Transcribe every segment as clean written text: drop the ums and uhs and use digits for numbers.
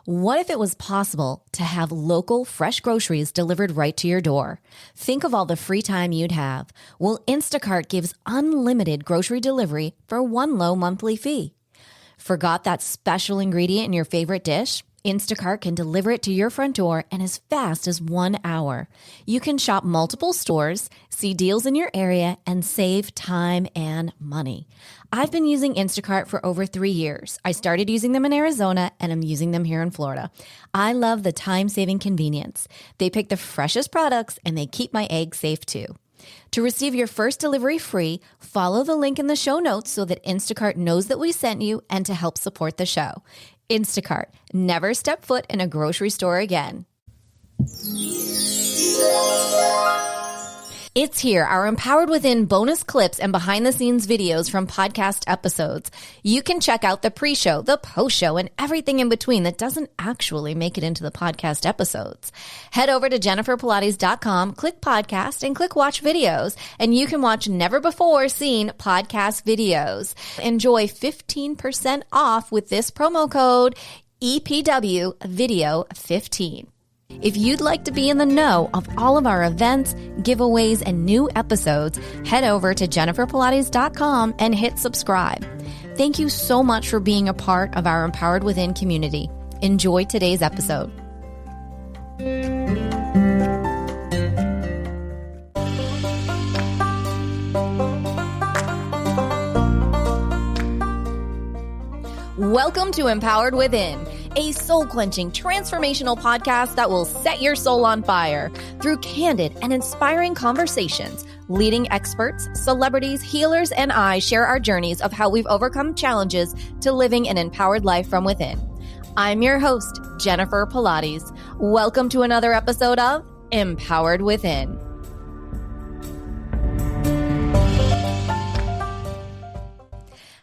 What if it was possible to have local, fresh groceries delivered right to your door? Think of all the free time you'd have. Well, Instacart gives unlimited grocery delivery for one low monthly fee. Forgot that special ingredient in your favorite dish? Instacart can deliver it to your front door in as fast as 1 hour. You can shop multiple stores, see deals in your area, and save time and money. I've been using Instacart for over 3 years. I started using them in Arizona, and I'm using them here in Florida. I love the time-saving convenience. They pick the freshest products, and they keep my eggs safe too. To receive your first delivery free, follow the link in the show notes so that Instacart knows that we sent you and to help support the show. Instacart. Never step foot in a grocery store again. It's here, our Empowered Within bonus clips and behind-the-scenes videos from podcast episodes. You can check out the pre-show, the post-show, and everything in between that doesn't actually make it into the podcast episodes. Head over to jenniferpilates.com, click podcast, and click watch videos, and you can watch never-before-seen podcast videos. Enjoy 15% off with this promo code EPWVideo15. If you'd like to be in the know of all of our events, giveaways, and new episodes, head over to jenniferpilates.com and hit subscribe. Thank you so much for being a part of our Empowered Within community. Enjoy today's episode. Welcome to Empowered Within, a soul-quenching, transformational podcast that will set your soul on fire through candid and inspiring conversations. Leading experts, celebrities, healers, and I share our journeys of how we've overcome challenges to living an empowered life from within. I'm your host, Jennifer Pilates. Welcome to another episode of Empowered Within.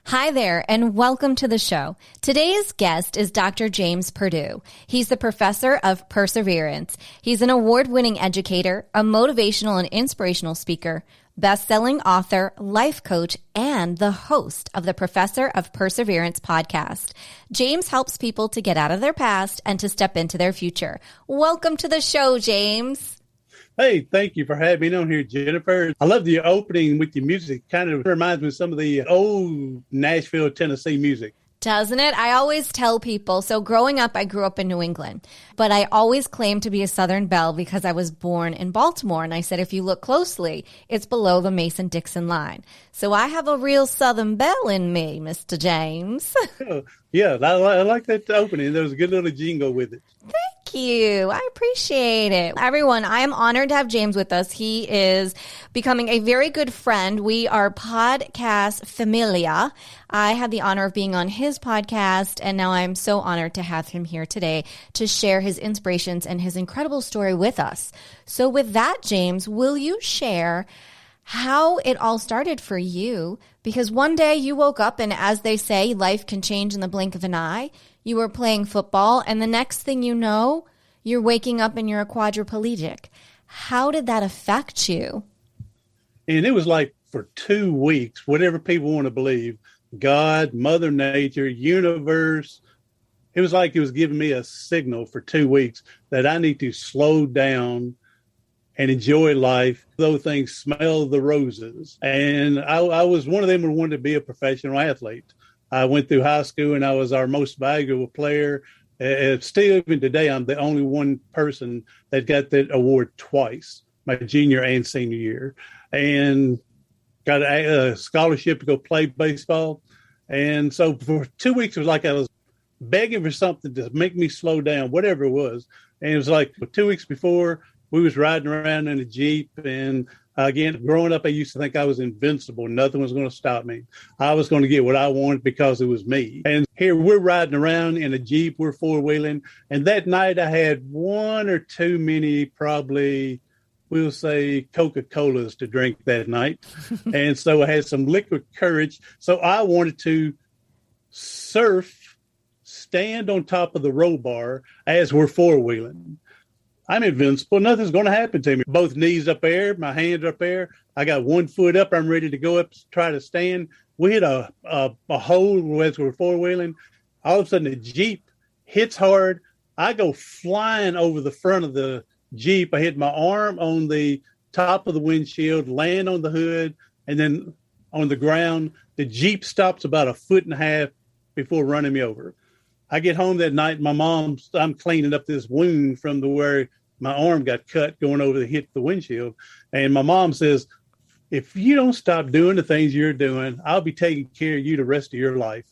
Hi there, and welcome to the show. Today's guest is Dr. James Perdue. He's the professor of perseverance. He's an award-winning educator, a motivational and inspirational speaker, best-selling author, life coach, and the host of the Professor of Perseverance podcast. James helps people to get out of their past and to step into their future. Welcome to the show, James. Hey, thank you for having me on here, Jennifer. I love the opening with your music. Kind of reminds me of some of the old Nashville, Tennessee music. Doesn't it? I always tell people, so growing up, I grew up in New England, but I always claimed to be a Southern belle because I was born in Baltimore. And I said, if you look closely, it's below the Mason-Dixon line. So I have a real Southern belle in me, Mr. James. Yeah, I like that opening. There was a good little jingle with it. Thank you. I appreciate it. Everyone, I am honored to have James with us. He is becoming a very good friend. We are podcast familia. I had the honor of being on his podcast, and now I'm so honored to have him here today to share his inspirations and his incredible story with us. So with that, James, will you share how it all started for you? Because one day you woke up and, as they say, life can change in the blink of an eye. You were playing football, and the next thing you know, you're waking up and you're a quadriplegic. How did that affect you? And it was like for 2 weeks, whatever people want to believe, God, Mother Nature, universe, it was like it was giving me a signal for 2 weeks that I need to slow down and enjoy life, though things smell the roses. And I was one of them who wanted to be a professional athlete. I went through high school and I was our most valuable player. Still, even today, I'm the only one person that got that award twice, my junior and senior year, and got a scholarship to go play baseball. And so for 2 weeks, it was like I was begging for something to make me slow down, whatever it was. And it was like 2 weeks before, we was riding around in a Jeep, and again, growing up, I used to think I was invincible. Nothing was going to stop me. I was going to get what I wanted because it was me. And here we're riding around in a Jeep, we're four-wheeling. And that night I had one or too many, probably, we'll say, Coca-Colas to drink that night. And so I had some liquid courage. So I wanted to stand on top of the roll bar as we're four-wheeling. I'm invincible. Nothing's going to happen to me. Both knees up there, my hands up there. I got 1 foot up. I'm ready to go up, try to stand. We hit a hole as we're four-wheeling. All of a sudden, the Jeep hits hard. I go flying over the front of the Jeep. I hit my arm on the top of the windshield, land on the hood, and then on the ground. The Jeep stops about a foot and a half before running me over. I get home that night. I'm cleaning up this wound from where my arm got cut going over the hit the windshield. And my mom says, if you don't stop doing the things you're doing, I'll be taking care of you the rest of your life.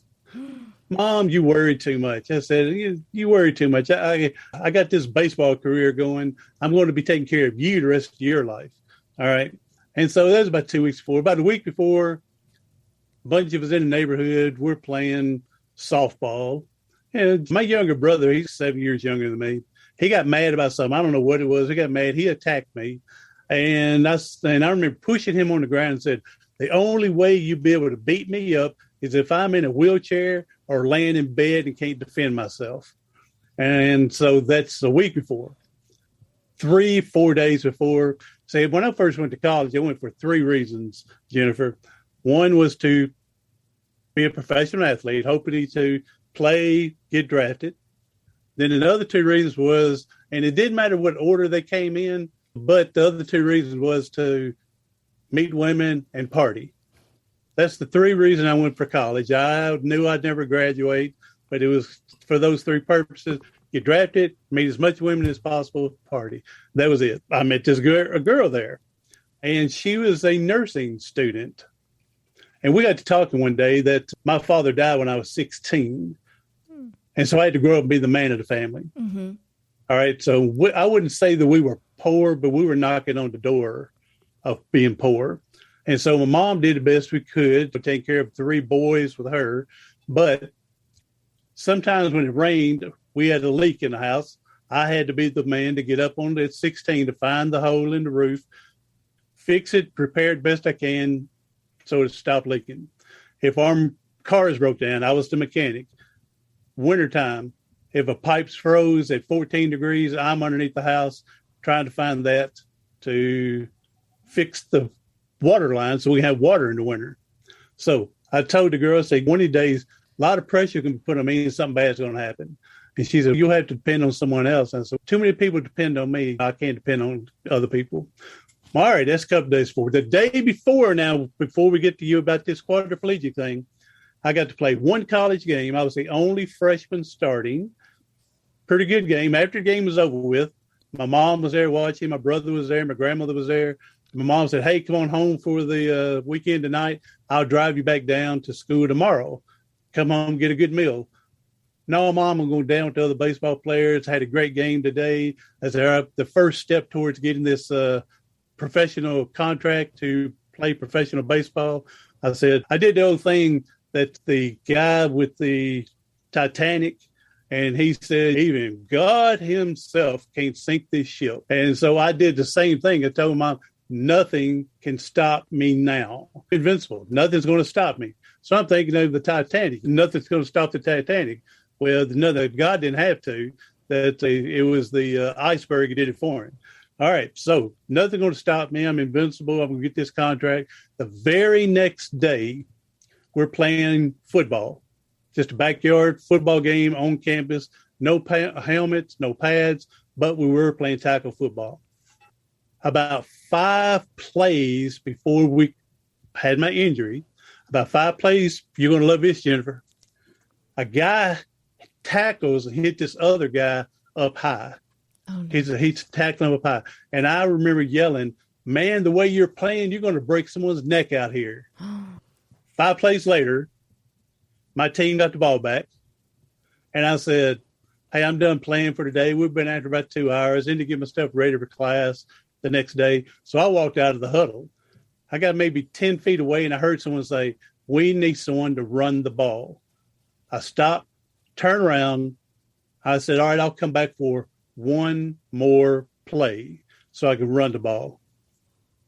Mom, you worry too much. I said, you worry too much. I got this baseball career going. I'm going to be taking care of you the rest of your life. All right. And so that was about 2 weeks before. About a week before, a bunch of us in the neighborhood, we're playing softball. And my younger brother, he's 7 years younger than me. He got mad about something. I don't know what it was. He got mad. He attacked me. And I remember pushing him on the ground and said, the only way you'd be able to beat me up is if I'm in a wheelchair or laying in bed and can't defend myself. And so that's a week before. 3-4 days before. Say, when I first went to college, I went for 3 reasons, Jennifer. One was to be a professional athlete, hoping to play, get drafted. Then the other 2 reasons was, and it didn't matter what order they came in, but the other 2 reasons was to meet women and party. That's the 3 reasons I went for college. I knew I'd never graduate, but it was for those 3 purposes. Get drafted, meet as much women as possible, party. That was it. I met a girl there, and she was a nursing student. And we got to talking one day that my father died when I was 16. And so I had to grow up and be the man of the family. Mm-hmm. All right. So I wouldn't say that we were poor, but we were knocking on the door of being poor. And so my mom did the best we could to take care of 3 boys with her. But sometimes when it rained, we had a leak in the house. I had to be the man to get up on the 16 to find the hole in the roof, fix it, prepare it best I can so it stopped leaking. If our cars broke down, I was the mechanic. Wintertime, if a pipe's froze at 14 degrees, I'm underneath the house trying to find that to fix the water line so we have water in the winter. So I told the girl, I said, one of these days, a lot of pressure can be put on me and something bad's going to happen. And she said, you'll have to depend on someone else. And so too many people depend on me. I can't depend on other people. All right, that's a couple days forward. The day before now, before we get to you about this quadriplegic thing, I got to play 1 college game. I was the only freshman starting. Pretty good game. After the game was over with, my mom was there watching. My brother was there. My grandmother was there. My mom said, hey, come on home for the weekend tonight. I'll drive you back down to school tomorrow. Come home, get a good meal. No, Mom, I'm going down with the other baseball players. Had a great game today. That's the first step towards getting this professional contract to play professional baseball. I said, I did the old thing that the guy with the Titanic, and he said, even God himself can't sink this ship. And so I did the same thing. I told Mom, nothing can stop me now. Invincible. Nothing's going to stop me. So I'm thinking of the Titanic. Nothing's going to stop the Titanic. Well, God didn't have to. That it was the iceberg that did it for him. All right, so nothing's going to stop me. I'm invincible. I'm going to get this contract. The very next day, we're playing football. Just a backyard football game on campus. No helmets, no pads, but we were playing tackle football. About 5 plays before we had my injury, about 5 plays, you're going to love this, Jennifer. A guy tackles and hit this other guy up high. Oh, no. He's tackling him up high. And I remember yelling, man, the way you're playing, you're going to break someone's neck out here. 5 plays later, my team got the ball back. And I said, hey, I'm done playing for today. We've been out for about 2 hours. I need to get my stuff ready for class the next day. So I walked out of the huddle. I got maybe 10 feet away, and I heard someone say, we need someone to run the ball. I stopped, turned around. I said, all right, I'll come back for 1 more play so I can run the ball.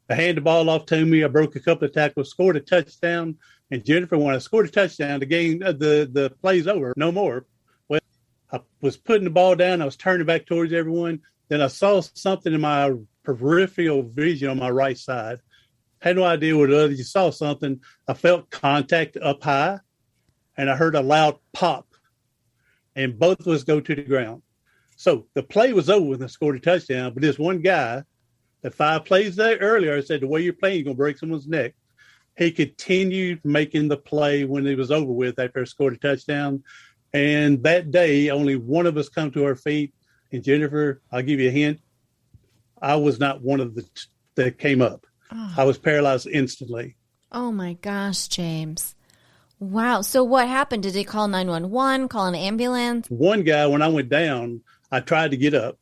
I handed the ball off to me. I broke a couple of tackles, scored a touchdown. And Jennifer, when I scored a touchdown, the game, the play's over, no more. Well, I was putting the ball down. I was turning back towards everyone. Then I saw something in my peripheral vision on my right side. Had no idea what it was. You saw something. I felt contact up high, and I heard a loud pop, and both of us go to the ground. So the play was over when they scored a touchdown, but this one guy, the 5 plays there earlier, I said, the way you're playing, you're going to break someone's neck. He continued making the play when it was over with after I scored a touchdown. And that day, only one of us come to our feet. And Jennifer, I'll give you a hint. I was not one of the that came up. Oh. I was paralyzed instantly. Oh, my gosh, James. Wow. So what happened? Did they call 911, call an ambulance? One guy, when I went down, I tried to get up.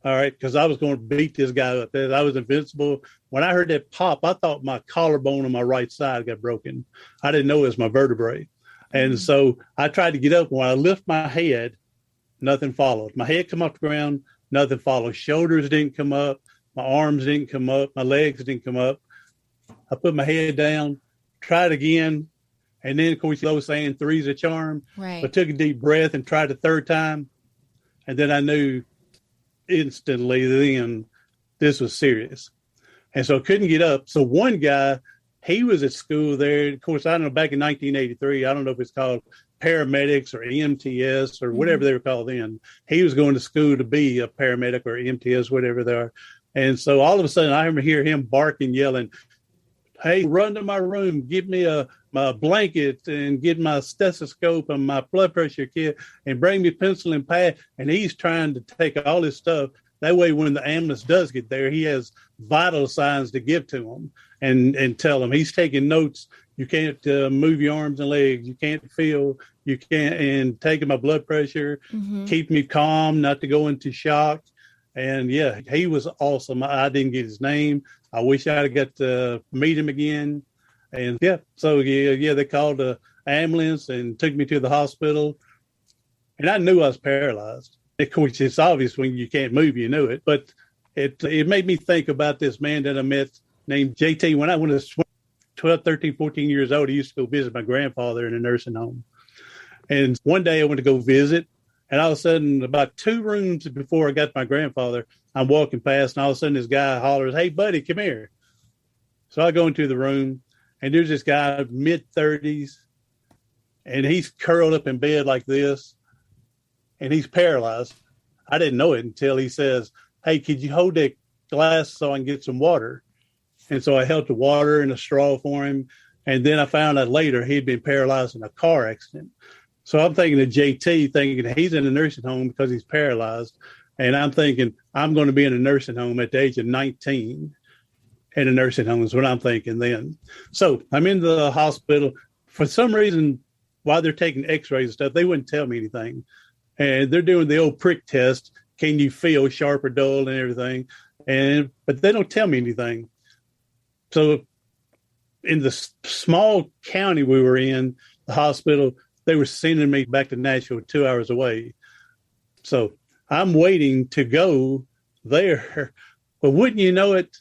All right, because I was going to beat this guy up. I was invincible. When I heard that pop, I thought my collarbone on my right side got broken. I didn't know it was my vertebrae. And so I tried to get up. When I lift my head, nothing followed. My head come off the ground, nothing followed. Shoulders didn't come up. My arms didn't come up. My legs didn't come up. I put my head down, tried again. And then, of course, I was saying 3's a charm. Right. I took a deep breath and tried the 3rd time. And then I knew instantly then this was serious. And so I couldn't get up. So one guy, he was at school there. Of course, I don't know, back in 1983, I don't know if it's called paramedics or EMTS or whatever they were called then. He was going to school to be a paramedic or EMTS, whatever they are. And so all of a sudden I hear him barking, yelling, "Hey, run to my room, give me my blanket and get my stethoscope and my blood pressure kit and bring me pencil and pad." And he's trying to take all this stuff. That way, when the ambulance does get there, he has vital signs to give to them and tell them. He's taking notes. You can't move your arms and legs. You can't feel. You can't. And taking my blood pressure, keep me calm, not to go into shock. And yeah, he was awesome. I didn't get his name. I wish I'd got to meet him again. And yeah, so yeah, they called the ambulance and took me to the hospital. And I knew I was paralyzed. Of course, it's obvious when you can't move, you know it. But it made me think about this man that I met named JT. When I was 12, 13, 14 years old, I used to go visit my grandfather in a nursing home. And one day I went to go visit. And all of a sudden, about 2 rooms before I got to my grandfather, I'm walking past, and all of a sudden this guy hollers, "Hey, buddy, come here." So I go into the room, and there's this guy, mid-30s, and he's curled up in bed like this, and he's paralyzed. I didn't know it until he says, "Hey, could you hold that glass so I can get some water?" And so I held the water and a straw for him, and then I found out later he'd been paralyzed in a car accident. So I'm thinking of JT, thinking he's in a nursing home because he's paralyzed. And I'm thinking I'm going to be in a nursing home at the age of 19 in a nursing home is what I'm thinking then. So I'm in the hospital. For some reason, while they're taking x-rays and stuff, they wouldn't tell me anything. And they're doing the old prick test. Can you feel sharp or dull and everything? But they don't tell me anything. So in the small county we were in, the hospital, they were sending me back to Nashville 2 hours away. So I'm waiting to go there. But wouldn't you know it,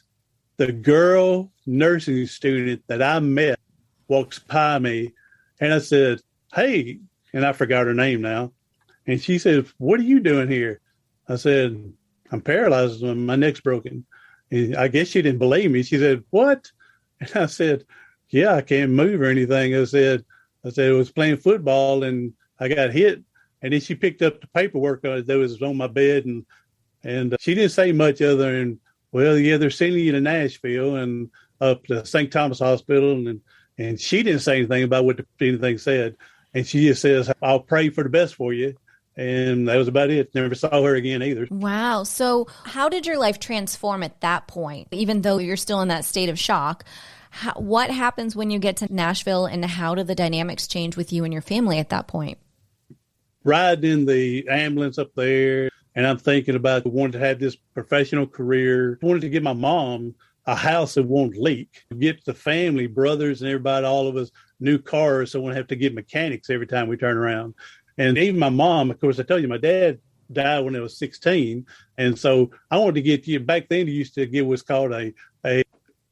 the girl nursing student that I met walks by me, and I said, "Hey," and I forgot her name now. And she said, "What are you doing here?" I said, "I'm paralyzed. My neck's broken." And I guess she didn't believe me. She said, "What?" And I said, "Yeah, I can't move or anything." I said, I was playing football and I got hit. And then she picked up the paperwork that was on my bed. And she didn't say much other than, "Well, yeah, they're sending you to Nashville and up to St. Thomas Hospital." And she didn't say anything about what anything said. And she just says, "I'll pray for the best for you." And that was about it. Never saw her again either. Wow. So how did your life transform at that point? Even though you're still in that state of shock, what happens when you get to Nashville, and how do the dynamics change with you and your family at that point? Riding in the ambulance up there, and I'm thinking about wanting to have this professional career. I wanted to give my mom a house that won't leak, get the family, brothers and everybody, all of us, new cars, so I won't have to get mechanics every time we turn around. And even my mom, of course, I told you, my dad died when I was 16. And so I wanted to get you, back then you used to get what's called a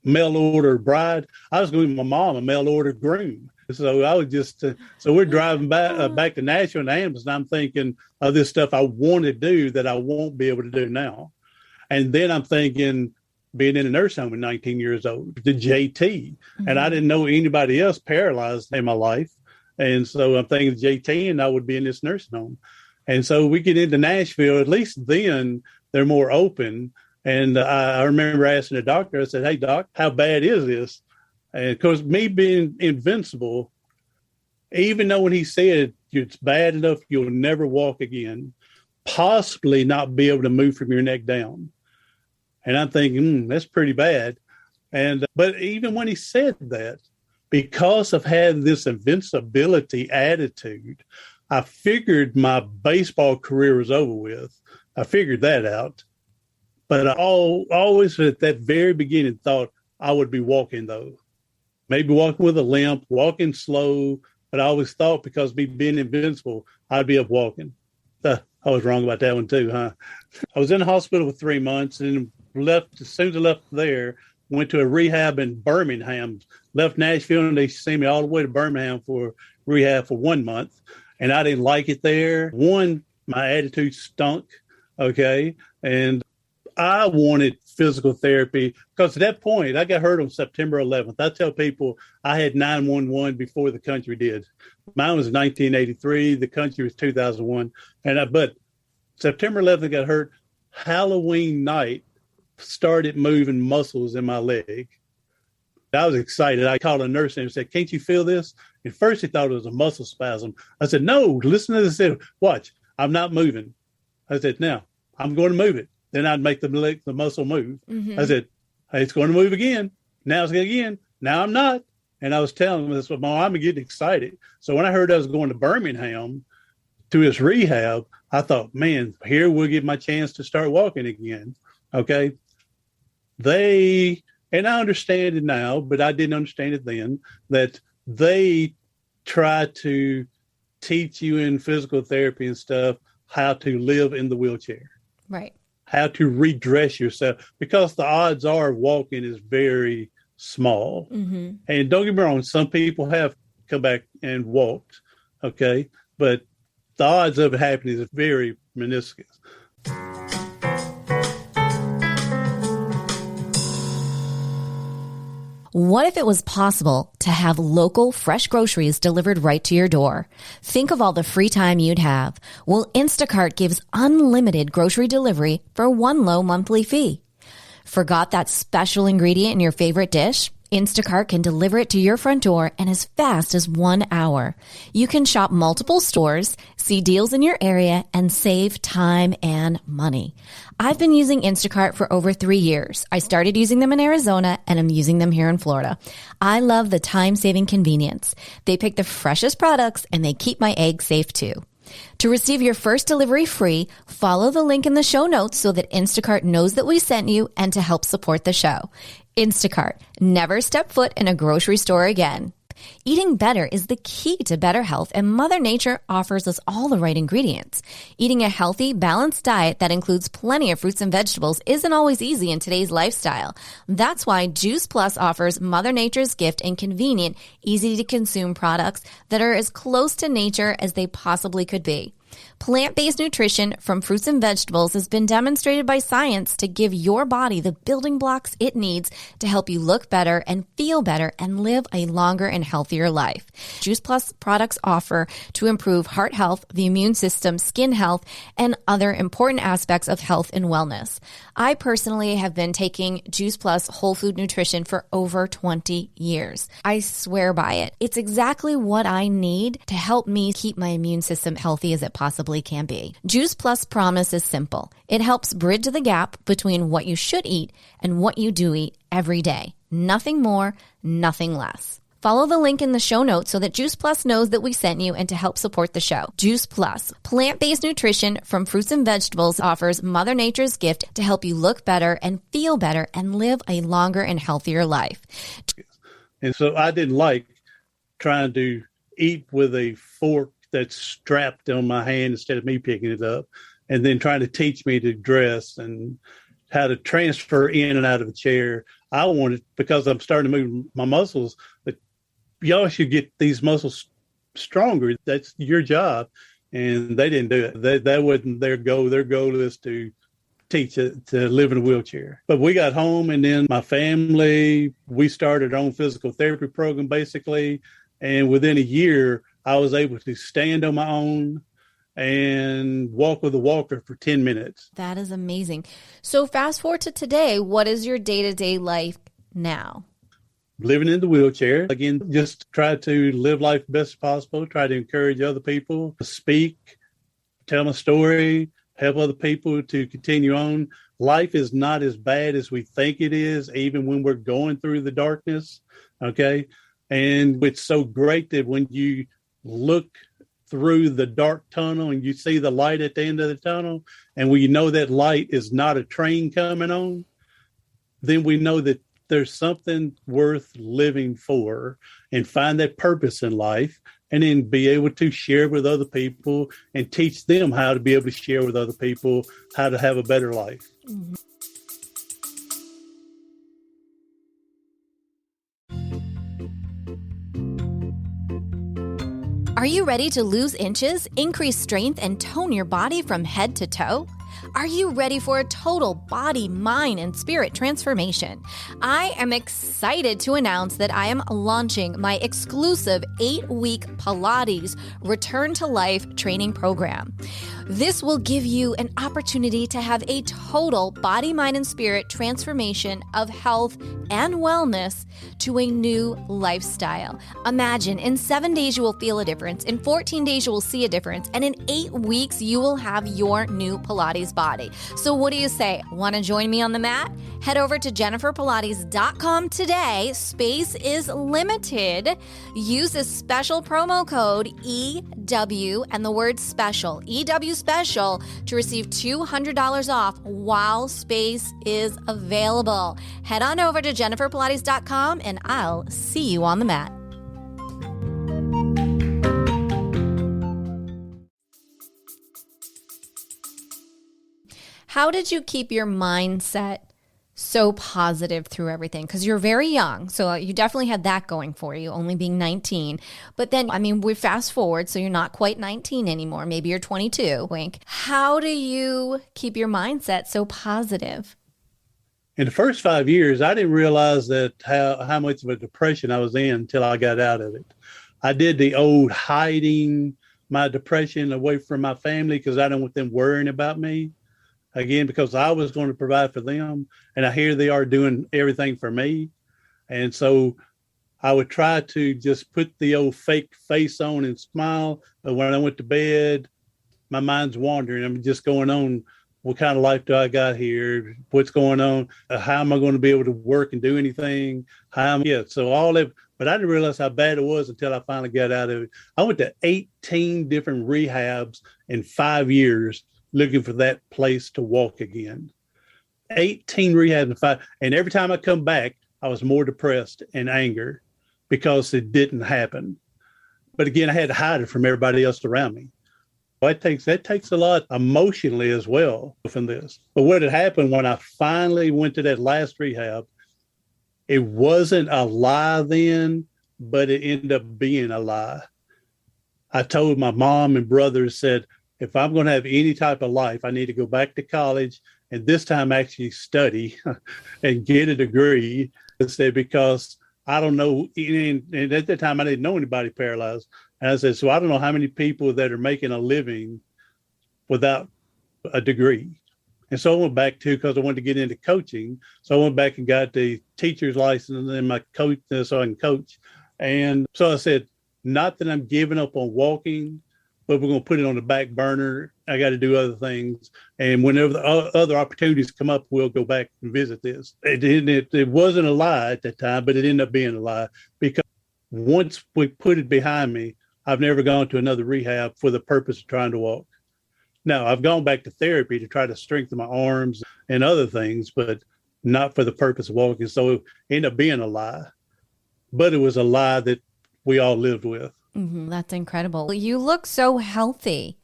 mail order bride. I was going to give my mom a mail order groom. So I was just, so we're driving back to Nashville in the ambulance, and I'm thinking of this stuff I want to do that I won't be able to do now. And then I'm thinking, being in a nursing home at 19 years old, the JT, and I didn't know anybody else paralyzed in my life. And so I'm thinking JT and I would be in this nursing home. And so we get into Nashville, at least then they're more open. And I remember asking the doctor, I said, "Hey, doc, how bad is this?" And because me being invincible, even though when he said it's bad enough, you'll never walk again, possibly not be able to move from your neck down. And I'm thinking, that's pretty bad. And but even when he said that, because of having this invincibility attitude, I figured my baseball career was over with. I figured that out. But I always at that very beginning thought I would be walking, though. Maybe walking with a limp, walking slow. But I always thought because me being invincible, I'd be up walking. I was wrong about that one too, huh? I was in the hospital for 3 months and left. As soon as I left there, went to a rehab in Birmingham. Left Nashville and they sent me all the way to Birmingham for rehab for 1 month. And I didn't like it there. One, my attitude stunk. Okay. And I wanted physical therapy because at that point I got hurt on September 11th. I tell people I had 911 before the country did. Mine was 1983. The country was 2001. But September 11th I got hurt. Halloween night started moving muscles in my leg. I was excited. I called a nurse and said, "Can't you feel this?" At first he thought it was a muscle spasm. I said, "No, listen to this. Watch, I'm not moving." I said, "Now I'm going to move it." Then I'd make the muscle move. Mm-hmm. I said, "Hey, it's going to move again. Now it's again. Now I'm not." And I was telling him this, but I'm getting excited. So when I heard I was going to Birmingham to his rehab, I thought, man, here we'll get my chance to start walking again. Okay. And I understand it now, but I didn't understand it then, that they try to teach you in physical therapy and stuff how to live in the wheelchair. Right. How to redress yourself, because the odds are walking is very small. Mm-hmm. And don't get me wrong, some people have come back and walked, okay? But the odds of it happening is very minuscule. What if it was possible to have local, fresh groceries delivered right to your door? Think of all the free time you'd have. Well, Instacart gives unlimited grocery delivery for one low monthly fee. Forgot that special ingredient in your favorite dish? Instacart can deliver it to your front door in as fast as 1 hour. You can shop multiple stores, see deals in your area, and save time and money. I've been using Instacart for over 3 years. I started using them in Arizona, and I'm using them here in Florida. I love the time-saving convenience. They pick the freshest products, and they keep my eggs safe too. To receive your first delivery free, follow the link in the show notes so that Instacart knows that we sent you and to help support the show. Instacart. Never step foot in a grocery store again. Eating better is the key to better health, and Mother Nature offers us all the right ingredients. Eating a healthy, balanced diet that includes plenty of fruits and vegetables isn't always easy in today's lifestyle. That's why Juice Plus offers Mother Nature's gift in convenient, easy-to-consume products that are as close to nature as they possibly could be. Plant-based nutrition from fruits and vegetables has been demonstrated by science to give your body the building blocks it needs to help you look better and feel better and live a longer and healthier life. Juice Plus products offer to improve heart health, the immune system, skin health, and other important aspects of health and wellness. I personally have been taking Juice Plus whole food nutrition for over 20 years. I swear by it. It's exactly what I need to help me keep my immune system healthy as it possibly can be. Juice Plus promise is simple. It helps bridge the gap between what you should eat and what you do eat every day. Nothing more, nothing less. Follow the link in the show notes so that Juice Plus knows that we sent you and to help support the show. Juice Plus, plant-based nutrition from fruits and vegetables, offers Mother Nature's gift to help you look better and feel better and live a longer and healthier life. And so I didn't like trying to eat with a fork that's strapped on my hand instead of me picking it up, and then trying to teach me to dress and how to transfer in and out of a chair. I wanted, because I'm starting to move my muscles, that y'all should get these muscles stronger. That's your job. And they didn't do it. That wasn't their goal. Their goal is to teach it to live in a wheelchair. But we got home, and then my family, we started our own physical therapy program, basically. And within a year, I was able to stand on my own, and walk with a walker for 10 minutes. That is amazing. So fast forward to today, what is your day-to-day life now? Living in the wheelchair. Again, just try to live life best possible, try to encourage other people to speak, tell my story, help other people to continue on. Life is not as bad as we think it is, even when we're going through the darkness. Okay. And it's so great that when you look through the dark tunnel and you see the light at the end of the tunnel, and we know that light is not a train coming on, then we know that there's something worth living for, and find that purpose in life, and then be able to share with other people and teach them how to be able to share with other people how to have a better life. Mm-hmm. Are you ready to lose inches, increase strength, and tone your body from head to toe? Are you ready for a total body, mind, and spirit transformation? I am excited to announce that I am launching my exclusive 8-week Pilates Return to Life training program. This will give you an opportunity to have a total body, mind, and spirit transformation of health and wellness to a new lifestyle. Imagine in 7 days you will feel a difference, in 14 days you will see a difference, and in 8 weeks you will have your new Pilates body. So what do you say? Want to join me on the mat? Head over to jenniferpilates.com today. Space is limited. Use this special promo code EW and the word special, EW special, to receive $200 off while space is available. Head on over to jenniferpilates.com and I'll see you on the mat. How did you keep your mindset so positive through everything? Because you're very young, so you definitely had that going for you, only being 19. But then, I mean, we fast forward, so you're not quite 19 anymore. Maybe you're 22, wink. How do you keep your mindset so positive? In the first 5 years, I didn't realize that how much of a depression I was in until I got out of it. I did the old hiding my depression away from my family because I don't want them worrying about me. Again, because I was going to provide for them, and here they are doing everything for me. And so I would try to just put the old fake face on and smile. But when I went to bed, my mind's wandering. I'm just going on, what kind of life do I got here? What's going on? How am I going to be able to work and do anything? So all that, but I didn't realize how bad it was until I finally got out of it. I went to 18 different rehabs in 5 years looking for that place to walk again. 18 rehabs in 5. And every time I come back, I was more depressed and angry because it didn't happen. But again, I had to hide it from everybody else around me. That takes a lot emotionally as well from this. But what had happened when I finally went to that last rehab, it wasn't a lie then, but it ended up being a lie. I told my mom and brothers, said, if I'm going to have any type of life, I need to go back to college and this time actually study and get a degree. Because I don't know, and at that time I didn't know anybody paralyzed. And I said, so I don't know how many people that are making a living without a degree. And so I went back to, because I wanted to get into coaching. So I went back and got the teacher's license and then my coach, so I can coach. And so I said, not that I'm giving up on walking, but we're going to put it on the back burner. I got to do other things. And whenever the other opportunities come up, we'll go back and visit this. It wasn't a lie at that time, but it ended up being a lie because once we put it behind me, I've never gone to another rehab for the purpose of trying to walk. Now, I've gone back to therapy to try to strengthen my arms and other things, but not for the purpose of walking. So it ended up being a lie, but it was a lie that we all lived with. Mm-hmm. That's incredible. You look so healthy.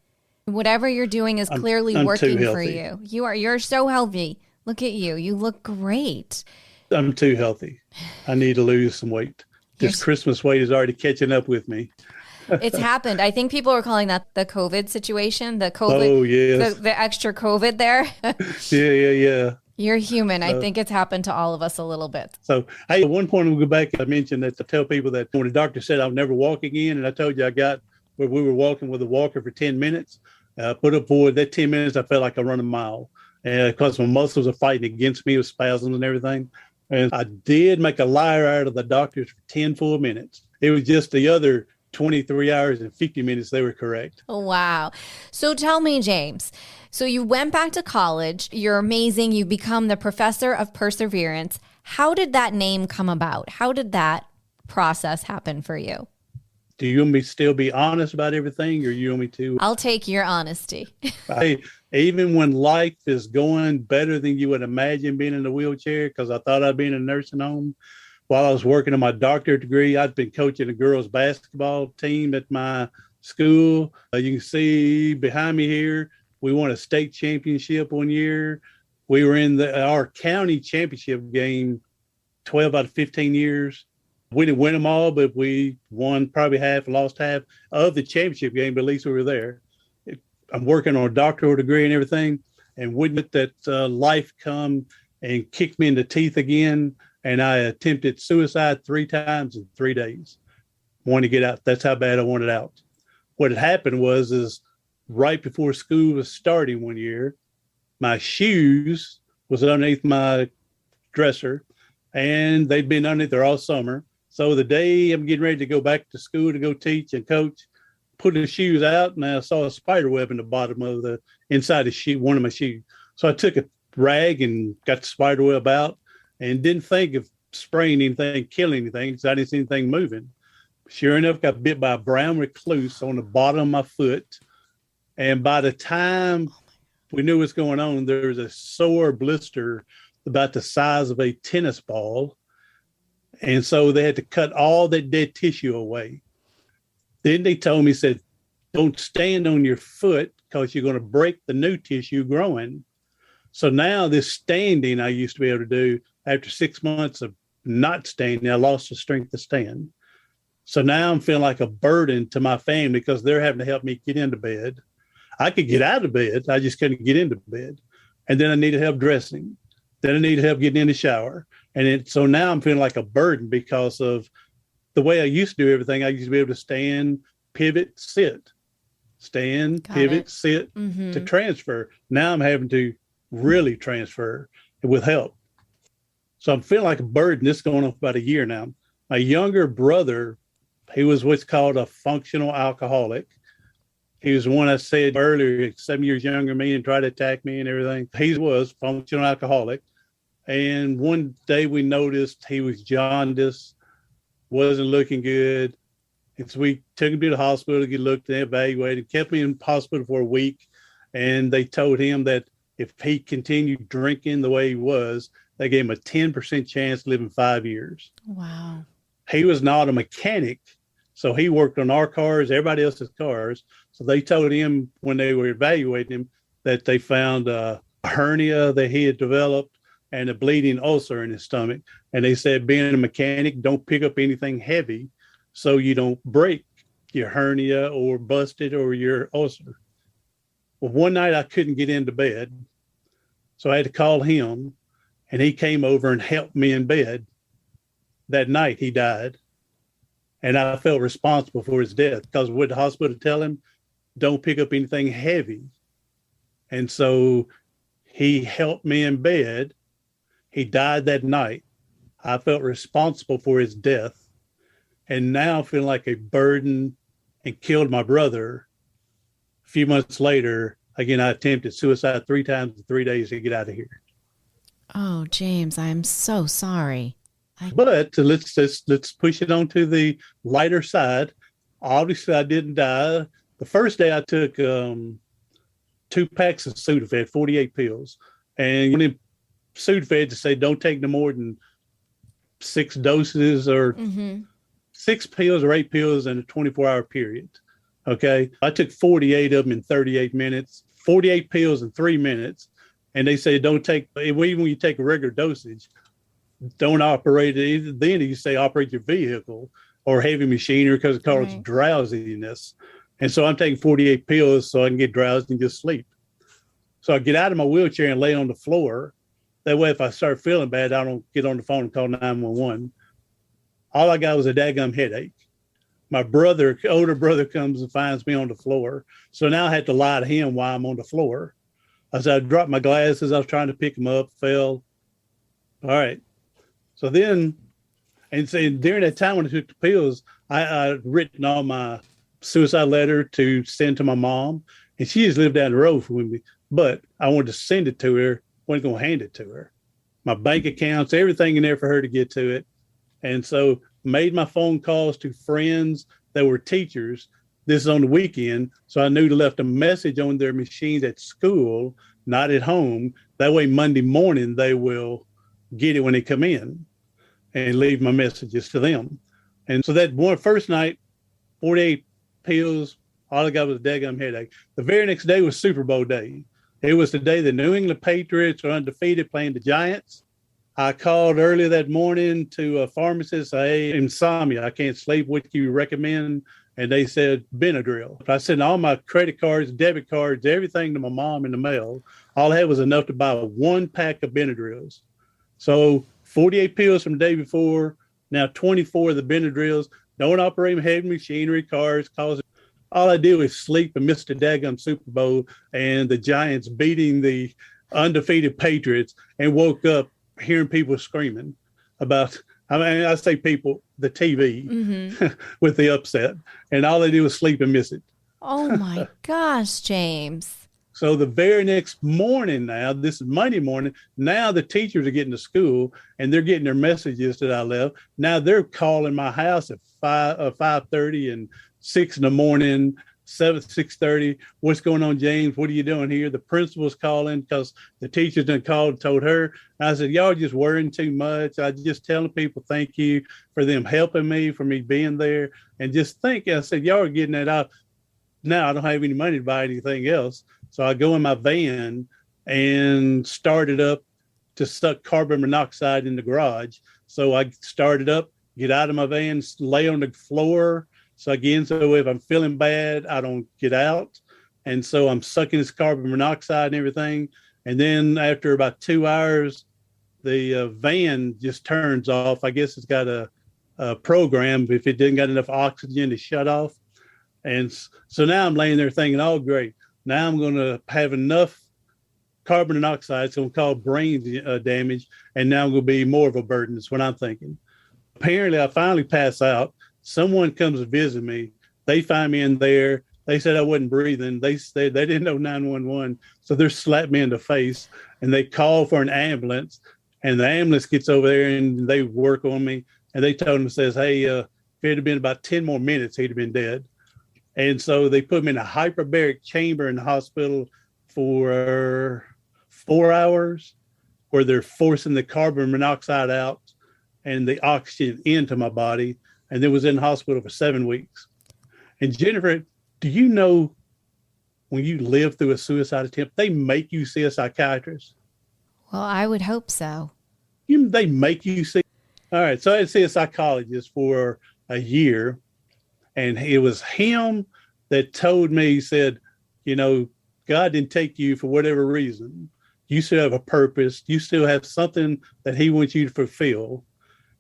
Whatever you're doing is clearly working for you. You're so healthy. Look at you. You look great. I'm too healthy. I need to lose some weight. This Christmas weight is already catching up with me. It's happened. I think people are calling that the COVID situation, the COVID, oh, yes. the extra COVID there. Yeah. You're human. I think it's happened to all of us a little bit. So, hey, at one point, we'll go back. I mentioned that to tell people that when the doctor said I'll never walk again, and I told you I got where we were walking with a walker for 10 minutes. Put up forward. That 10 minutes, I felt like I run a mile. And because my muscles are fighting against me with spasms and everything. And I did make a liar out of the doctors for 10 full minutes. It was just the other 23 hours and 50 minutes they were correct. Wow. So tell me, James, so you went back to college. You're amazing. You become the professor of perseverance. How did that name come about? How did that process happen for you? Do you want me to still be honest about everything, or you want me to? I'll take your honesty. Even when life is going better than you would imagine being in a wheelchair, because I thought I'd be in a nursing home. While I was working on my doctorate degree, I'd been coaching a girls' basketball team at my school. You can see behind me here, we won a state championship one year. We were in our county championship game 12 out of 15 years. We didn't win them all, but we won probably half, lost half of the championship game, but at least we were there. I'm working on a doctoral degree and everything, and wouldn't that life come and kick me in the teeth again, and I attempted suicide 3 times in 3 days. Wanted to get out. That's how bad I wanted out. What had happened is right before school was starting one year, my shoes was underneath my dresser, and they'd been underneath there all summer. So the day I'm getting ready to go back to school to go teach and coach, put the shoes out, and I saw a spider web in the bottom of the inside the shoe, one of my shoes. So I took a rag and got the spider web out and didn't think of spraying anything, killing anything, because I didn't see anything moving. Sure enough, got bit by a brown recluse on the bottom of my foot. And by the time we knew what's going on, there was a sore blister about the size of a tennis ball. And so they had to cut all that dead tissue away. Then they told me, said, don't stand on your foot because you're going to break the new tissue growing. So now this standing I used to be able to do, after 6 months of not standing, I lost the strength to stand. So now I'm feeling like a burden to my family because they're having to help me get into bed. I could get out of bed. I just couldn't get into bed. And then I needed help dressing. Then I needed help getting in the shower. So now I'm feeling like a burden because of the way I used to do everything. I used to be able to stand, pivot, sit, stand, pivot, sit to transfer. Now I'm having to really transfer with help. So I'm feeling like a burden. This is going on for about a year now. My younger brother, he was what's called a functional alcoholic. He was the one I said earlier, 7 years younger than me and tried to attack me and everything. He was functional alcoholic. And one day we noticed he was jaundiced, wasn't looking good. And so we took him to the hospital to get looked and evaluated, kept him in the hospital for a week. And they told him that if he continued drinking the way he was, they gave him a 10% chance of living 5 years. Wow. He was not a mechanic. So he worked on our cars, everybody else's cars. So they told him when they were evaluating him that they found a hernia that he had developed and a bleeding ulcer in his stomach. And they said, being a mechanic, don't pick up anything heavy so you don't break your hernia or bust it or your ulcer. Well, one night I couldn't get into bed. So I had to call him, and he came over and helped me in bed. That night he died. And I felt responsible for his death because what the hospital tell him, don't pick up anything heavy. And so he helped me in bed. He died that night. I felt responsible for his death. And now I feel like a burden and killed my brother. A few months later, again, I attempted suicide 3 times in 3 days to get out of here. Oh, James, I'm so sorry. But let's push it on to the lighter side. Obviously, I didn't die. The first day I took 2 packs of Sudafed, 48 pills. And when Sudafed to say don't take no more than 6 doses or 6 pills or 8 pills in a 24-hour period. Okay. I took 48 of them in 38 minutes, 48 pills in 3 minutes. And they say don't take, even when you take a regular dosage, don't operate it. Then you say operate your vehicle or heavy machinery because it causes drowsiness. And so I'm taking 48 pills so I can get drowsy and just sleep. So I get out of my wheelchair and lay on the floor. That way, if I start feeling bad, I don't get on the phone and call 911. All I got was a daggum headache. my older brother comes and finds me on the floor. So now I had to lie to him while I'm on the floor. As I dropped my glasses, I was trying to pick them up, fell. All right. So then, and so during that time when I took the pills, I'd written all my suicide letter to send to my mom, and she just lived down the road from me. But I wanted to send it to her, wasn't going to hand it to her. My bank accounts, everything in there for her to get to it. And so made my phone calls to friends that were teachers. This is on the weekend. So I knew to left a message on their machines at school, not at home. That way Monday morning, they will get it when they come in and leave my messages to them. And so that first night, 48 pills, all I got was a daggum headache. The very next day was Super Bowl day. It was the day the New England Patriots were undefeated playing the Giants. I called early that morning to a pharmacist. Hey, insomnia, I can't sleep. What do you recommend? And they said Benadryl. I sent all my credit cards, debit cards, everything to my mom in the mail. All I had was enough to buy 1 pack of Benadryls. So 48 pills from the day before, now 24 of the Benadryls. Don't operate heavy machinery, cars, cause. All I did was sleep and miss the daggum Super Bowl and the Giants beating the undefeated Patriots, and woke up hearing people screaming about, I say people, the TV with the upset. And all they did was sleep and miss it. Oh my gosh, James. So the very next morning now, this is Monday morning, now the teachers are getting to school and they're getting their messages that I left. Now they're calling my house at 5:30 and 6 in the morning, 6:30. What's going on, James? What are you doing here? The principal's calling because the teachers done called and told her. And I said, y'all just worrying too much. I just telling people thank you for them helping me, for me being there. And just think, I said, y'all are getting that out. Now I don't have any money to buy anything else. So I go in my van and started up to suck carbon monoxide in the garage. So I started up, get out of my van, lay on the floor. So again, so if I'm feeling bad, I don't get out. And so I'm sucking this carbon monoxide and everything. And then after about 2 hours, the van just turns off. I guess it's got a program if it didn't got enough oxygen to shut off. And so now I'm laying there thinking, oh, great. Now I'm going to have enough carbon monoxide. It's going to cause brain damage. And now I'm going to be more of a burden. That's what I'm thinking. Apparently, I finally pass out. Someone comes to visit me. They find me in there. They said I wasn't breathing. They said they didn't know 911. So they slapped me in the face and they called for an ambulance. And the ambulance gets over there and they work on me. And they told him, says, hey, if it had been about 10 more minutes, he'd have been dead. And so they put me in a hyperbaric chamber in the hospital for 4 hours where they're forcing the carbon monoxide out and the oxygen into my body. And then was in the hospital for 7 weeks. And Jennifer, do you know when you live through a suicide attempt, they make you see a psychiatrist? Well, I would hope so. They make you see. All right. So I had to see a psychologist for a year. And it was him that told me, he said, you know, God didn't take you for whatever reason. You still have a purpose. You still have something that he wants you to fulfill.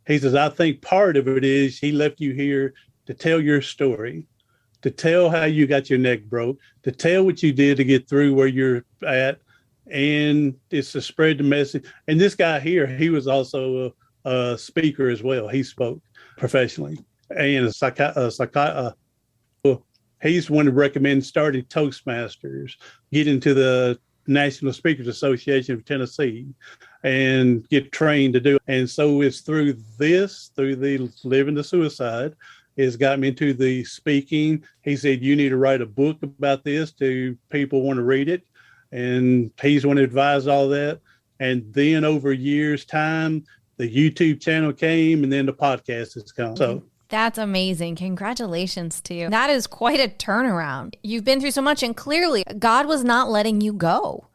He says, I think part of it is he left you here to tell your story, to tell how you got your neck broke, to tell what you did to get through where you're at. And it's to spread the message. And this guy here, he was also a speaker as well. He spoke professionally. And he's one to recommend starting Toastmasters, get into the National Speakers Association of Tennessee and get trained to do it. And so it's through the living the suicide, it's got me into the speaking. He said, you need to write a book about this to people want to read it. And he's one to advise all that. And then over years' time, the YouTube channel came and then the podcast has come. So that's amazing. Congratulations to you. That is quite a turnaround. You've been through so much, and clearly God was not letting you go.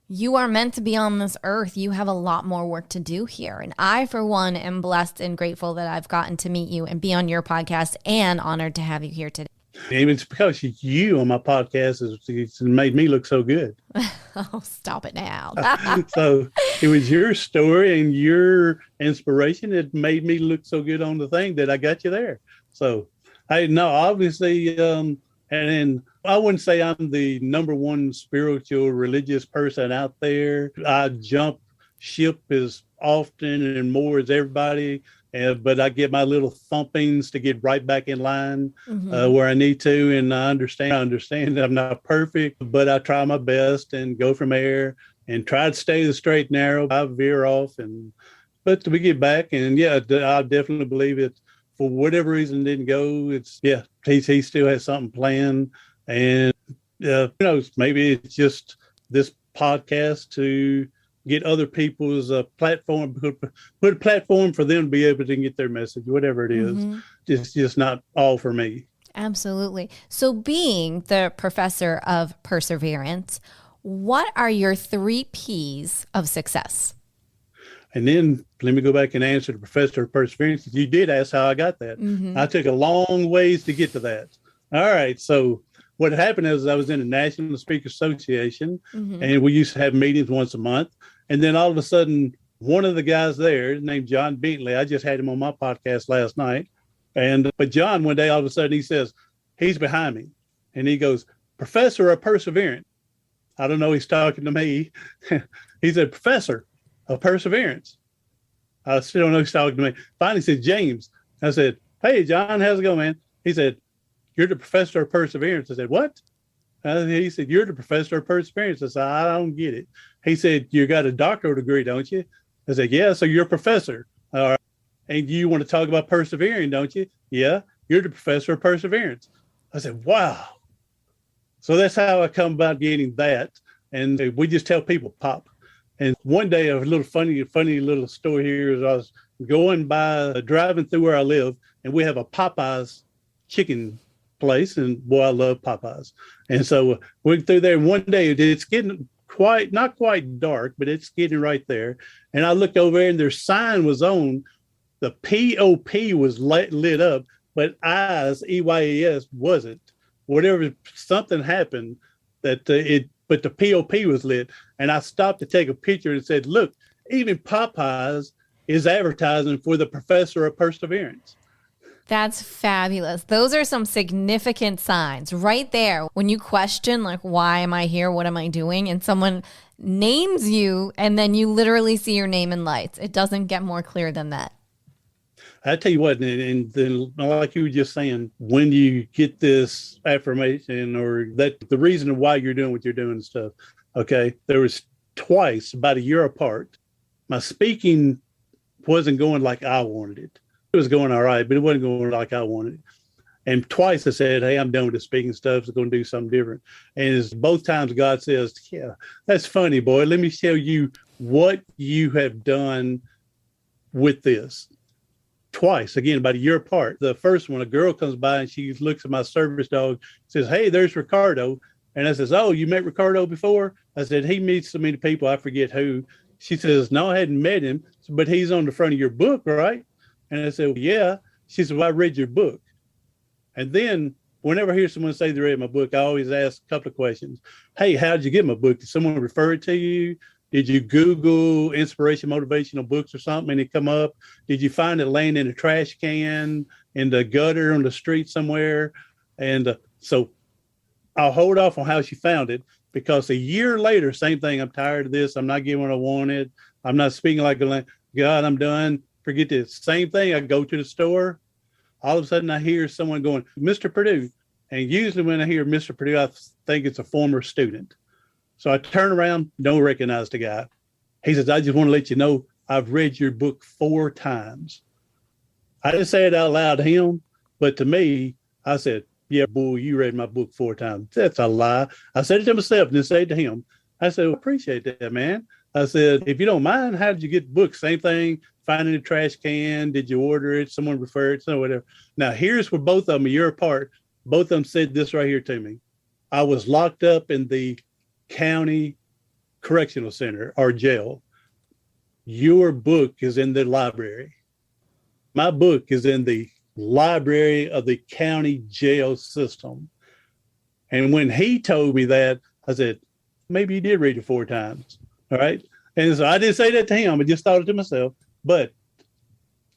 You are meant to be on this earth. You have a lot more work to do here. And I, for one, am blessed and grateful that I've gotten to meet you and be on your podcast, and honored to have you here today. And it's because you on my podcast it's made me look so good. Oh, stop it now. So it was your story and your inspiration that made me look so good on the thing that I got you there. So I no, obviously, and I wouldn't say I'm the number one spiritual religious person out there. I jump ship as often and more as everybody, but I get my little thumpings to get right back in line where I need to. And I understand that I'm not perfect, but I try my best and go from there and try to stay the straight and narrow. I veer off, but we get back, and yeah, I definitely believe it. For whatever reason, didn't go. It's yeah, he still has something planned, and who knows? Maybe it's just this podcast to get other people's platform, put a platform for them to be able to get their message, whatever it is. Just not all for me. Absolutely. So, being the professor of perseverance, what are your 3 P's of success? And then let me go back and answer the professor of perseverance. You did ask how I got that. I took a long ways to get to that. All right. So what happened is I was in the National Speaker Association, and we used to have meetings once a month. And then all of a sudden, one of the guys there named John Bentley, I just had him on my podcast last night. But John, one day, all of a sudden, he says, he's behind me. And he goes, Professor of Perseverance. I don't know. He's talking to me. He said, Professor of Perseverance. I still don't know he's talking to me. Finally said, James. I said, hey, John, how's it going, man? He said, you're the professor of perseverance. I said, what? He said, you're the professor of perseverance. I said, I don't get it. He said, you got a doctoral degree, don't you? I said, yeah, so you're a professor. All right. And you want to talk about persevering, don't you? Yeah, you're the professor of perseverance. I said, wow. So that's how I come about getting that. And we just tell people, pop. And one day, a little funny little story here is I was going by, driving through where I live, and we have a Popeyes chicken place, and boy, I love Popeyes. And so we went through there, and one day it's getting not quite dark, but it's getting right there. And I looked over there, and their sign was on. The POP was lit up, but eyes, EYES, wasn't. Something happened that but the POP was lit. And I stopped to take a picture and said, look, even Popeyes is advertising for the professor of perseverance. That's fabulous. Those are some significant signs right there. When you question, like, why am I here? What am I doing? And someone names you, and then you literally see your name in lights. It doesn't get more clear than that. I tell you what, and then like you were just saying, when you get this affirmation or that the reason why you're doing what you're doing and stuff, okay, there was twice about a year apart, my speaking wasn't going like I wanted it. It was going all right, but it wasn't going like I wanted it. And twice I said, hey, I'm done with the speaking stuff. I'm going to do something different. And it's both times God says, yeah, that's funny, boy. Let me tell you what you have done with this. Twice, again, about a year apart. The first one, a girl comes by and she looks at my service dog, says, hey, there's Ricardo. And I says, oh, you met Ricardo before? I said, he meets so many people, I forget who. She says, no, I hadn't met him, but he's on the front of your book, right? And I said, yeah. She said, well, I read your book. And then whenever I hear someone say they read my book, I always ask a couple of questions. Hey, how did you get my book? Did someone refer it to you? Did you Google inspiration, motivational books or something and it come up? Did you find it laying in a trash can, in the gutter on the street somewhere? And so I'll hold off on how she found it, because a year later, same thing. I'm tired of this. I'm not getting what I wanted. I'm not speaking like God, I'm done. Forget this. Same thing. I go to the store. All of a sudden I hear someone going, Mr. Perdue. And usually when I hear Mr. Perdue, I think it's a former student. So I turn around, don't recognize the guy. He says, I just want to let you know I've read your book 4 times. I didn't say it out loud to him, but to me, I said, yeah, boy, you read my book 4 times. That's a lie. I said it to myself, didn't say it to him. I said, well, I appreciate that, man. I said, if you don't mind, how did you get the book? Same thing, finding a trash can. Did you order it? Someone referred it, so whatever. Now, here's where both of them, a year apart, both of them said this right here to me. I was locked up in the county correctional center or jail. Your book is in the library. My book is in the library of the county jail system. And when he told me that, I said, maybe you did read it 4 times. All right. And so I didn't say that to him. I just thought it to myself. But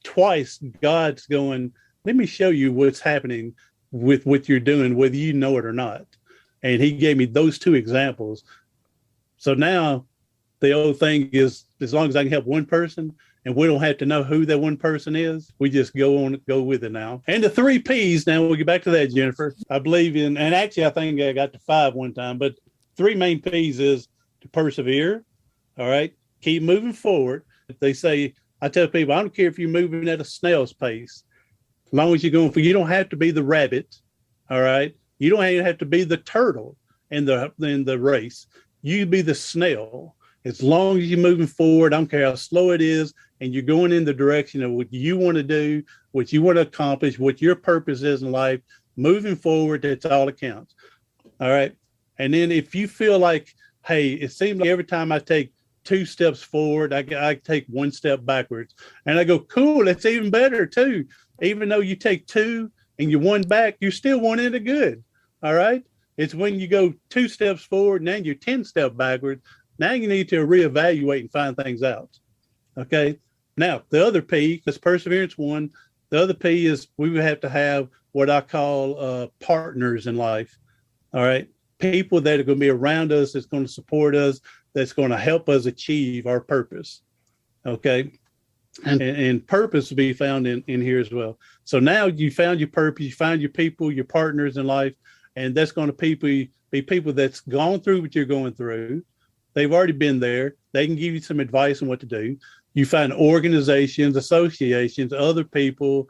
twice God's going, let me show you what's happening with what you're doing, whether you know it or not. And he gave me those two examples. So now the old thing is, as long as I can help one person and we don't have to know who that one person is, we just go with it now. And the 3 P's, now we'll get back to that, Jennifer. I believe in, and actually I think I got to 5 one time, but 3 main P's is to persevere. All right. Keep moving forward. They say, I tell people, I don't care if you're moving at a snail's pace, as long as you're going for, you don't have to be the rabbit. All right. You don't even have to be the turtle in the race. You be the snail. As long as you're moving forward, I don't care how slow it is, and you're going in the direction of what you want to do, what you want to accomplish, what your purpose is in life, moving forward, that's all that counts. All right. And then if you feel like, hey, it seems like every time I take 2 steps forward, I take 1 step backwards. And I go, cool, that's even better too. Even though you take 2 and you're 1 back, you're still 1 into good. All right. It's when you go 2 steps forward and then you're 10 steps backwards. Now you need to reevaluate and find things out. Okay. Now, the other P, because perseverance 1, the other P is we would have to have what I call partners in life. All right. People that are going to be around us, that's going to support us, that's going to help us achieve our purpose. Okay. And purpose will be found in here as well. So now you found your purpose, you found your people, your partners in life, and that's going to be people that's gone through what you're going through. They've already been there. They can give you some advice on what to do. You find organizations, associations, other people,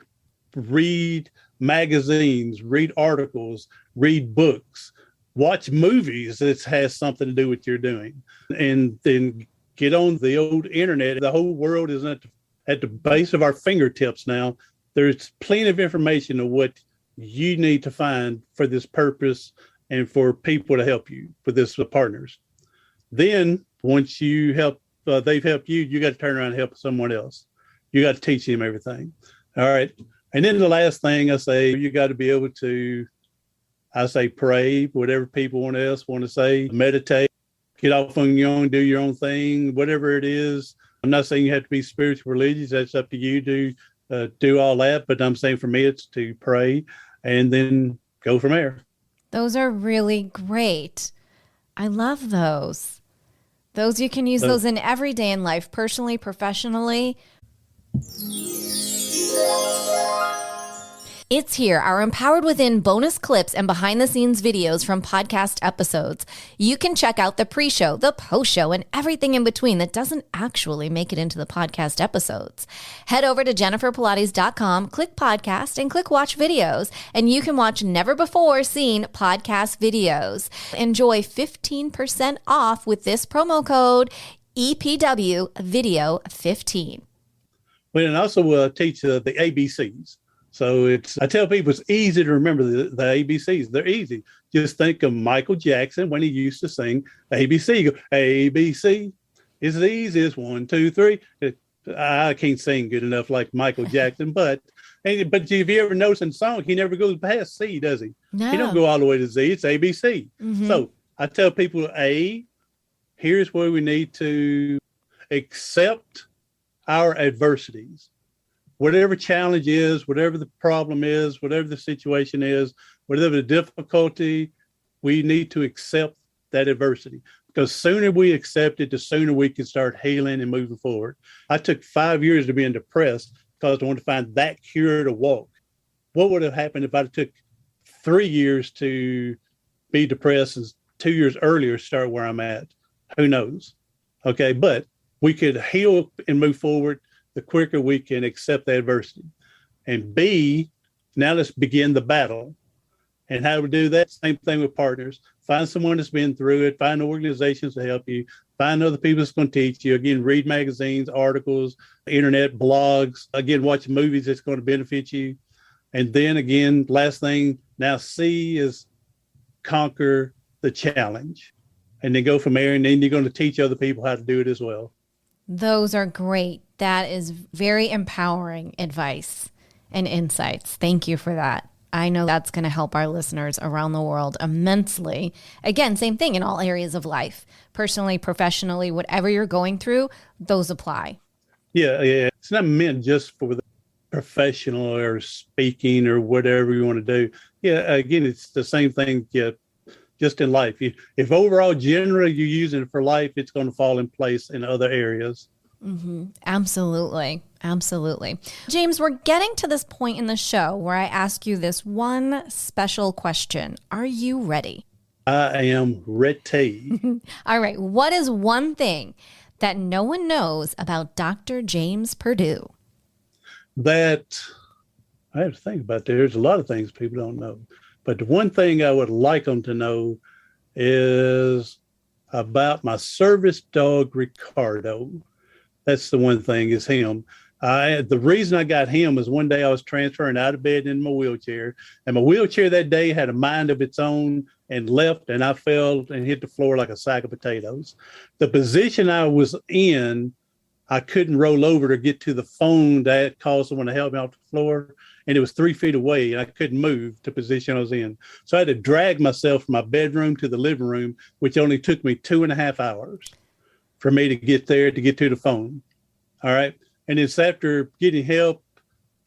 read magazines, read articles, read books, watch movies that has something to do with what you're doing, and then get on the old internet. The whole world is at the base of our fingertips now. There's plenty of information of what you need to find for this purpose and for people to help you, for this partners. Then once you help, they've helped you, you got to turn around and help someone else. You got to teach them everything. All right. And then the last thing I say, you got to be able to, I say, pray, whatever people else want to say, meditate, get off on your own, do your own thing, whatever it is. I'm not saying you have to be spiritual religious. That's up to you to do all that. But I'm saying for me, it's to pray and then go from there. Those are really great. I love those. Those you can use those in every day in life, personally, professionally. It's here, our Empowered Within bonus clips and behind-the-scenes videos from podcast episodes. You can check out the pre-show, the post-show, and everything in between that doesn't actually make it into the podcast episodes. Head over to jenniferpilates.com, click podcast, and click watch videos, and you can watch never-before-seen podcast videos. Enjoy 15% off with this promo code EPW Video 15. Well, and also we'll teach the ABCs. So I tell people it's easy to remember the ABCs. They're easy. Just think of Michael Jackson when he used to sing ABC. You go, ABC. It's the easiest. 1, 2, 3. I can't sing good enough like Michael Jackson, but if you ever notice in song, he never goes past C, does he? No. He don't go all the way to Z. It's ABC. Mm-hmm. So I tell people, here's where we need to accept our adversities. Whatever challenge is, whatever the problem is, whatever the situation is, whatever the difficulty, we need to accept that adversity. Because sooner we accept it, the sooner we can start healing and moving forward. I took 5 years to being depressed because I wanted to find that cure to walk. What would have happened if I took 3 years to be depressed and 2 years earlier start where I'm at? Who knows? Okay, but we could heal and move forward the quicker we can accept the adversity. And B, now let's begin the battle. And how do we do that? Same thing with partners. Find someone that's been through it. Find organizations to help you. Find other people that's going to teach you. Again, read magazines, articles, internet, blogs. Again, watch movies that's going to benefit you. And then again, last thing, now C is conquer the challenge. And then go from there. And then you're going to teach other people how to do it as well. Those are great. That is very empowering advice and insights. Thank you for that. I know that's going to help our listeners around the world immensely. Again, same thing in all areas of life, personally, professionally, whatever you're going through, those apply. Yeah. It's not meant just for professional or speaking or whatever you want to do. Yeah, again, it's the same thing. Yeah, just in life. If overall generally you're using it for life, it's going to fall in place in other areas. Mm-hmm. Absolutely. Absolutely. James, we're getting to this point in the show where I ask you this one special question. Are you ready? I am ready. All right. What is one thing that no one knows about Dr. James Perdue? That I have to think about that. There's a lot of things people don't know. But the one thing I would like them to know is about my service dog, Ricardo. That's the one thing, is him. The reason I got him was one day I was transferring out of bed in my wheelchair, and my wheelchair that day had a mind of its own and left, and I fell and hit the floor like a sack of potatoes. The position I was in, I couldn't roll over to get to the phone that called someone to help me off the floor, and it was 3 feet away, and I couldn't move the position I was in. So I had to drag myself from my bedroom to the living room, which only took me 2.5 hours for me to get there, to get to the phone. All right. And it's after getting help.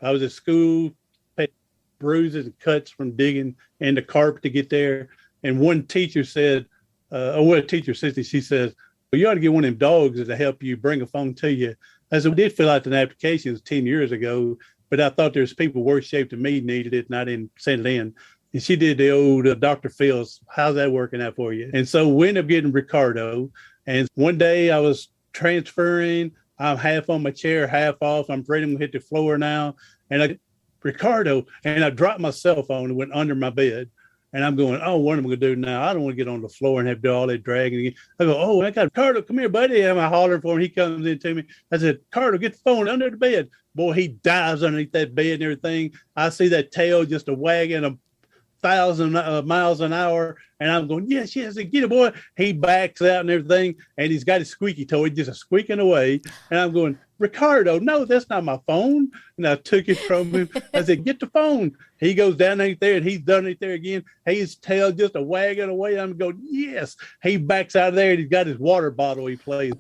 I was at school, had bruises and cuts from digging in the carpet to get there. And one teacher said, teacher assistant, she says, well, you ought to get one of them dogs to help you bring a phone to you. I said, we did fill out an application. It was 10 years ago, but I thought there's people worse shape than me needed it, and I didn't send it in. And she did the old Dr. Phil's, how's that working out for you? And so we ended up getting Ricardo. And one day I was transferring, I'm half on my chair, half off. I'm afraid I'm going to hit the floor now. And Ricardo, and I dropped my cell phone and went under my bed. And I'm going, oh, what am I going to do now? I don't want to get on the floor and have to do all that dragging again. I go, oh, I got Ricardo, come here, buddy. And I'm hollering for him. He comes in to me. I said, Ricardo, get the phone under the bed. Boy, he dives underneath that bed and everything. I see that tail just a wagging 1,000 miles an hour, and I'm going, yes, get it, boy. He backs out and everything, and he's got his squeaky toy just a squeaking away, and I'm going, Ricardo, no, that's not my phone. And I took it from him. I said, get the phone. He goes down there, and he's done it there again. His tail just a wagging away. I'm going, yes. He backs out of there, and he's got his water bottle he plays.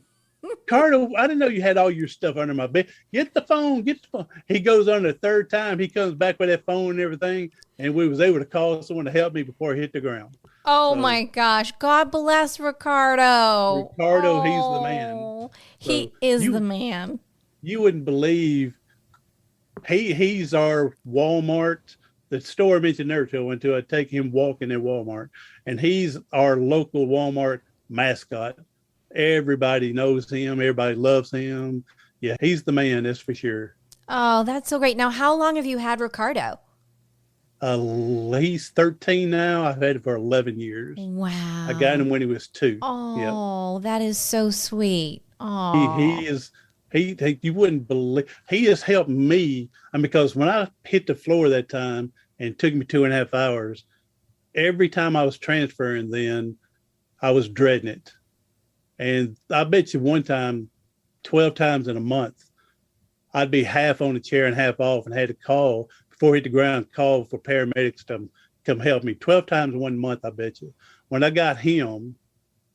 Ricardo, I didn't know you had all your stuff under my bed. Get the phone. He goes on the third time. He comes back with that phone and everything, and we was able to call someone to help me before he hit the ground. Oh, so, my gosh. God bless Ricardo. Ricardo, he's the man. He is the man. You wouldn't believe he's our Walmart. The store I mentioned there I went to, I take him walking in Walmart, and he's our local Walmart mascot. Everybody knows him. Everybody loves him. Yeah, he's the man, that's for sure. Oh, that's so great. Now, how long have you had Ricardo? He's 13 now. I've had it for 11 years. Wow. I got him when he was 2. Oh, That is so sweet. Oh, he you wouldn't believe, he has helped me. And because when I hit the floor that time, and it took me 2.5 hours, every time I was transferring then, I was dreading it. And I bet you one time, 12 times in a month, I'd be half on the chair and half off, and had to call before I hit the ground, call for paramedics to come help me. 12 times in 1 month, I bet you. When I got him,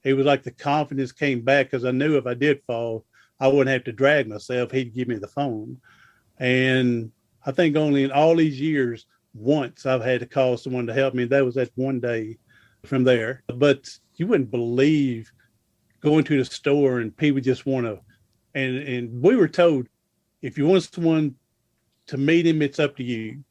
it was like the confidence came back, because I knew if I did fall, I wouldn't have to drag myself. He'd give me the phone. And I think only in all these years, once I've had to call someone to help me. That was that one day from there. But you wouldn't believe going to the store and people just want to, and we were told, if you want someone to meet him, it's up to you.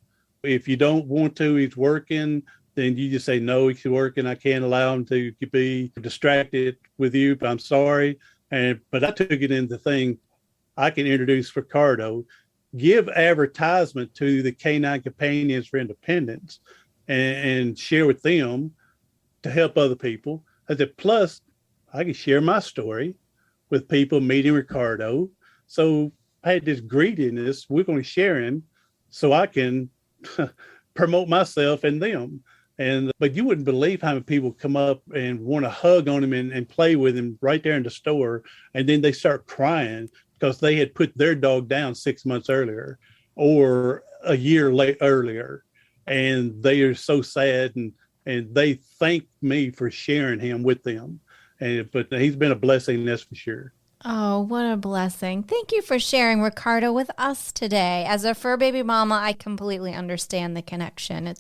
If you don't want to, he's working, then you just say, no, he's working. I can't allow him to be distracted with you, but I'm sorry. But I took it in the thing, I can introduce Ricardo, give advertisement to the Canine Companions for Independence, and share with them to help other people. I said, plus, I can share my story with people meeting Ricardo. So I had this greediness. We're going to share him so I can promote myself and them. But you wouldn't believe how many people come up and want to hug on him and play with him right there in the store. And then they start crying because they had put their dog down 6 months earlier or a year earlier. And they are so sad, and they thank me for sharing him with them. But he's been a blessing, that's for sure. Oh, what a blessing. Thank you for sharing, Ricardo, with us today. As a fur baby mama, I completely understand the connection.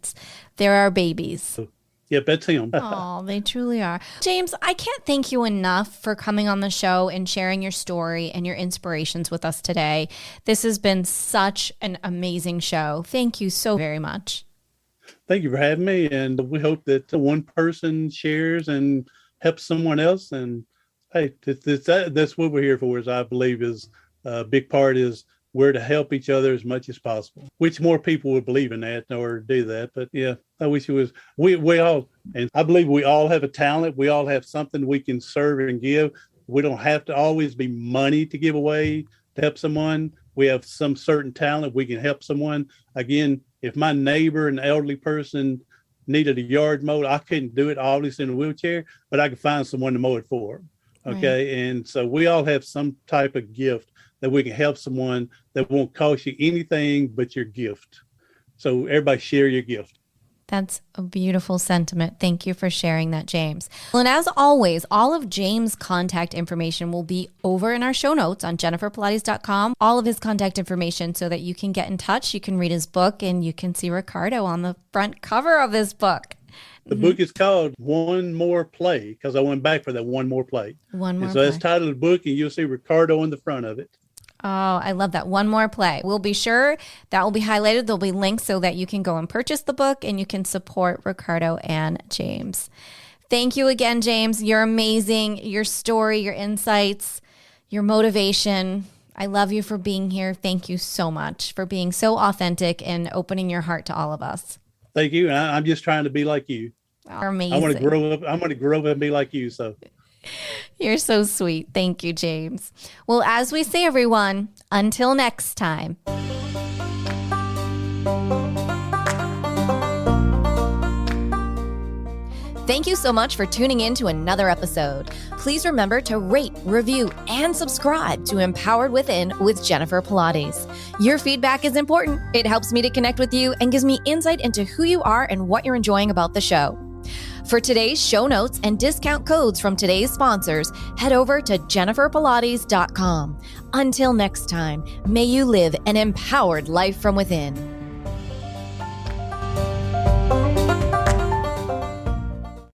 They're our babies. Yep, that's him. Oh, they truly are. James, I can't thank you enough for coming on the show and sharing your story and your inspirations with us today. This has been such an amazing show. Thank you so very much. Thank you for having me. And we hope that one person shares and helps someone else. And hey, that's what we're here for, is I believe is a big part is we're to help each other as much as possible, which more people would believe in that or do that. But yeah, I wish it was, we all, and I believe we all have a talent. We all have something we can serve and give. We don't have to always be money to give away to help someone. We have some certain talent. We can help someone. Again, if my neighbor, an elderly person, needed a yard mowed, I couldn't do it, obviously in a wheelchair, but I could find someone to mow it for them. Okay. Right. And so we all have some type of gift that we can help someone that won't cost you anything but your gift. So everybody share your gift. That's a beautiful sentiment. Thank you for sharing that, James. Well, and as always, all of James' contact information will be over in our show notes on jenniferpilates.com. All of his contact information so that you can get in touch. You can read his book and you can see Ricardo on the front cover of his book. The book is called One More Play because I went back for that one more play. One more and so play. that's the title of the book, and you'll see Ricardo on the front of it. Oh, I love that. One more play. We'll be sure that will be highlighted. There'll be links so that you can go and purchase the book and you can support Ricardo and James. Thank you again, James. You're amazing. Your story, your insights, your motivation. I love you for being here. Thank you so much for being so authentic and opening your heart to all of us. Thank you. I'm just trying to be like you. You're amazing. I want to grow up. I'm going to grow up and be like you. So you're so sweet. Thank you, James. Well, as we say, everyone, until next time. Thank you so much for tuning in to another episode. Please remember to rate, review, and subscribe to Empowered Within with Jennifer Pilates. Your feedback is important. It helps me to connect with you and gives me insight into who you are and what you're enjoying about the show. For today's show notes and discount codes from today's sponsors, head over to jenniferpilates.com. Until next time, may you live an empowered life from within.